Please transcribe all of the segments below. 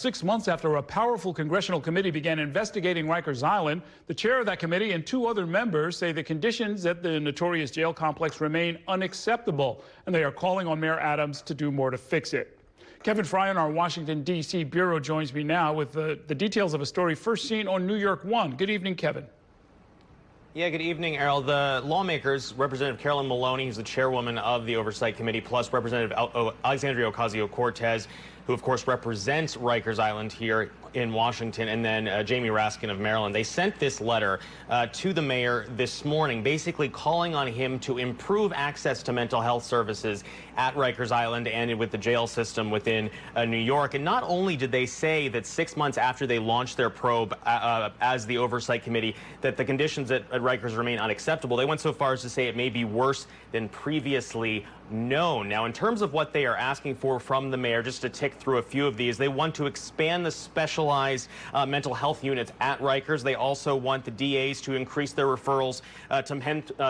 6 months after a powerful congressional committee began investigating Rikers Island, the chair of that committee and 2 other members say the conditions at the notorious jail complex remain unacceptable, and they are calling on Mayor Adams to do more to fix it. Kevin Fry in our Washington, D.C. bureau joins me now with the details of a story first seen on New York One. Good evening, Kevin. Yeah, good evening, Errol. The lawmakers, Representative Carolyn Maloney, who's the chairwoman of the Oversight Committee, plus Representative Alexandria Ocasio-Cortez, who of course represents Rikers Island here in Washington, and then Jamie Raskin of Maryland. They sent this letter to the mayor this morning, basically calling on him to improve access to mental health services at Rikers Island and with the jail system within New York. And not only did they say that 6 months after they launched their probe as the Oversight Committee, that the conditions at Rikers remain unacceptable, they went so far as to say it may be worse than previously known. Now, in terms of what they are asking for from the mayor, just to tick through a few of these, they want to expand the specialized mental health units at Rikers. They also want the DAs to increase their referrals to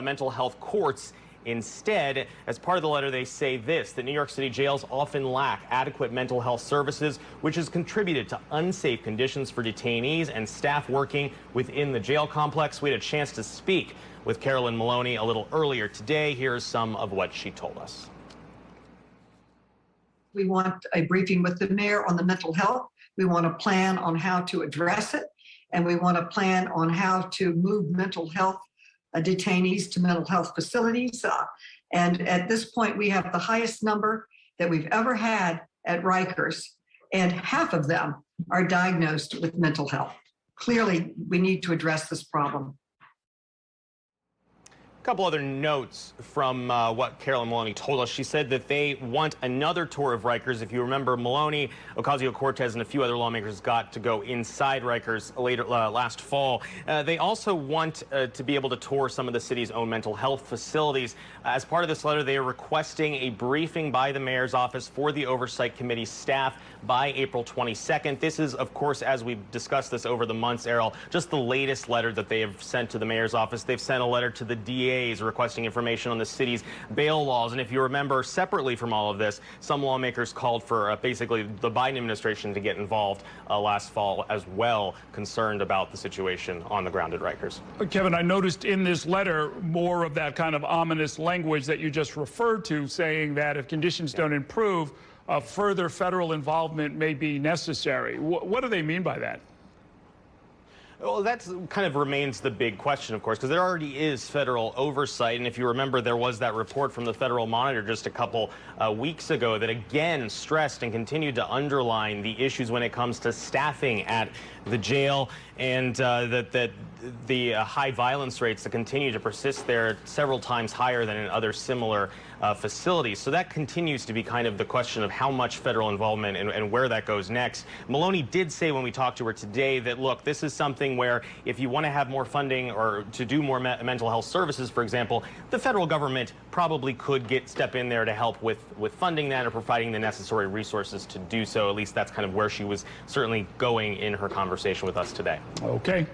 mental health courts. Instead, as part of the letter, they say this, that New York City jails often lack adequate mental health services, which has contributed to unsafe conditions for detainees and staff working within the jail complex. We had a chance to speak with Carolyn Maloney a little earlier today. Here's some of what she told us. We want a briefing with the mayor on the mental health. We want a plan on how to address it, and we want a plan on how to move mental health detainees to mental health facilities. And at this point, we have the highest number that we've ever had at Rikers, and half of them are diagnosed with mental health. Clearly, we need to address this problem. A couple other notes from what Carolyn Maloney told us. She said that they want another tour of Rikers. If you remember, Maloney, Ocasio-Cortez, and a few other lawmakers got to go inside Rikers last fall. They also want to be able to tour some of the city's own mental health facilities. As part of this letter, they are requesting a briefing by the mayor's office for the Oversight Committee staff by April 22nd. This is, of course, as we've discussed this over the months, Errol, just the latest letter that they have sent to the mayor's office. They've sent a letter to the DA requesting information on the city's bail laws. And if you remember, separately from all of this, some lawmakers called for basically the Biden administration to get involved last fall as well, concerned about the situation on the ground at Rikers. Kevin, I noticed in this letter more of that kind of ominous language that you just referred to, saying that if conditions don't improve, further federal involvement may be necessary. What do they mean by that? Well, that kind of remains the big question, of course, because there already is federal oversight. And if you remember, there was that report from the Federal Monitor just a couple weeks ago that again stressed and continued to underline the issues when it comes to staffing at the jail, and that the high violence rates that continue to persist there several times higher than in other similar facilities. So that continues to be kind of the question of how much federal involvement and where that goes next. Maloney did say when we talked to her today that, look, this is something where if you want to have more funding or to do more mental health services, for example, the federal government probably could step in there to help with funding that or providing the necessary resources to do so. At least that's kind of where she was certainly going in her conversation with us today. Okay.